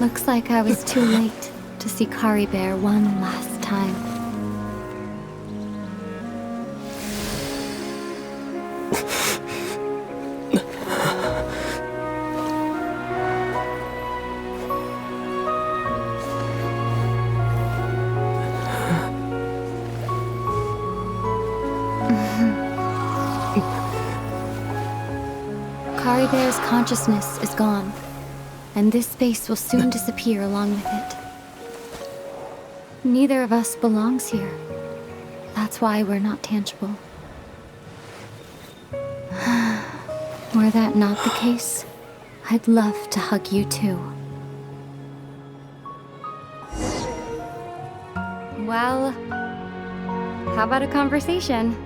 Looks like I was too late to see Kari Bear one last time. Kari Bear's consciousness is gone, and this space will soon disappear along with it. Neither of us belongs here. That's why we're not tangible. Were that not the case, I'd love to hug you too. Well, how about a conversation?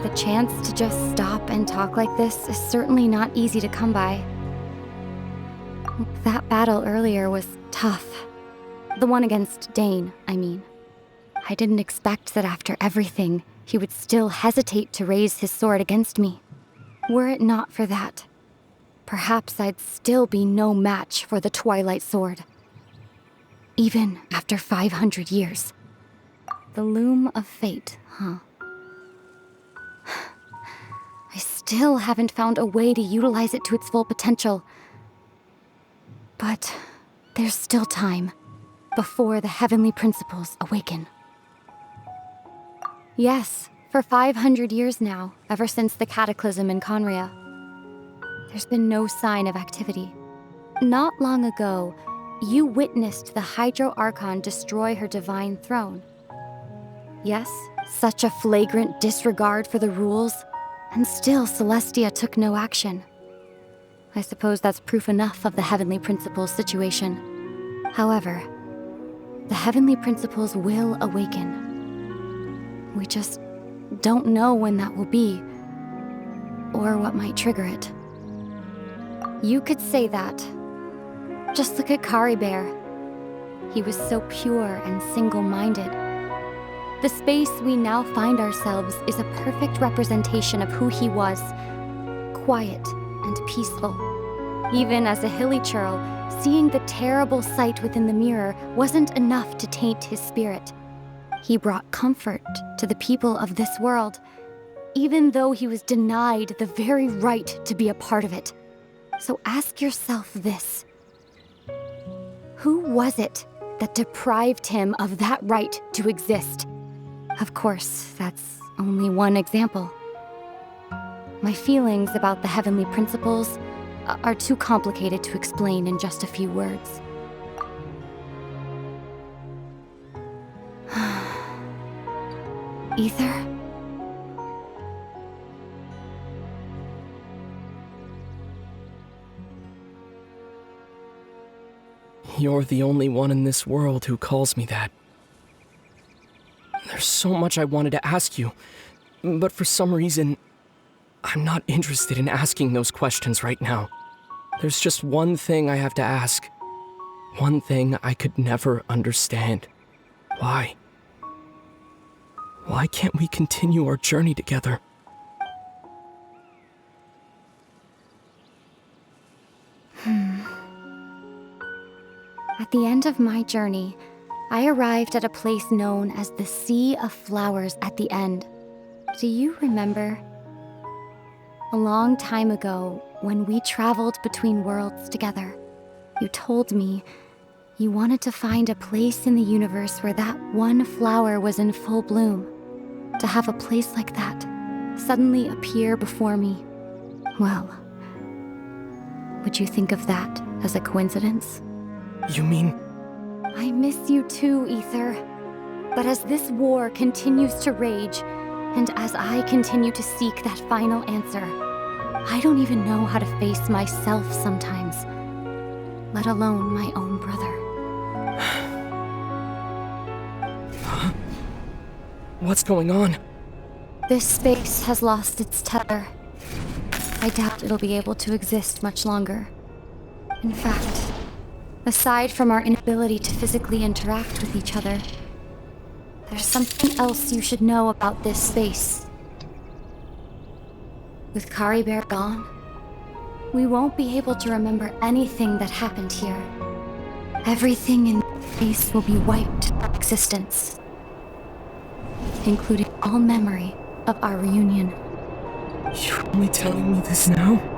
The chance to just stop and talk like this is certainly not easy to come by. That battle earlier was tough. The one against Dane, I mean. I didn't expect that after everything, he would still hesitate to raise his sword against me. Were it not for that, perhaps I'd still be no match for the Twilight Sword. Even after 500 years. The loom of fate, huh? I still haven't found a way to utilize it to its full potential. But there's still time before the heavenly principles awaken. Yes, for 500 years now, ever since the cataclysm in Conria, there's been no sign of activity. Not long ago, you witnessed the Hydro Archon destroy her divine throne. Yes, such a flagrant disregard for the rules, and still Celestia took no action. I suppose that's proof enough of the Heavenly Principles situation. However, the Heavenly Principles will awaken. We just don't know when that will be, or what might trigger it. You could say that. Just look at Kari Bear. He was so pure and single-minded. The space we now find ourselves is a perfect representation of who he was. Quiet and peaceful. Even as a hilly churl, seeing the terrible sight within the mirror wasn't enough to taint his spirit. He brought comfort to the people of this world, even though he was denied the very right to be a part of it. So ask yourself this. Who was it that deprived him of that right to exist? Of course, that's only one example. My feelings about the Heavenly Principles are too complicated to explain in just a few words. Aether? You're the only one in this world who calls me that. There's so much I wanted to ask you, but for some reason, I'm not interested in asking those questions right now. There's just one thing I have to ask. One thing I could never understand. Why? Why can't we continue our journey together? At the end of my journey, I arrived at a place known as the Sea of Flowers at the end. Do you remember? A long time ago, when we traveled between worlds together, you told me you wanted to find a place in the universe where that one flower was in full bloom. To have a place like that suddenly appear before me. Well, would you think of that as a coincidence? You mean... I miss you too, Aether. But as this war continues to rage, and as I continue to seek that final answer, I don't even know how to face myself sometimes, let alone my own brother. What's going on? This space has lost its tether. I doubt it'll be able to exist much longer. In fact, aside from our inability to physically interact with each other, there's something else you should know about this space. With Kari Bear gone, we won't be able to remember anything that happened here. Everything in space will be wiped from existence, including all memory of our reunion. You're only telling me this now?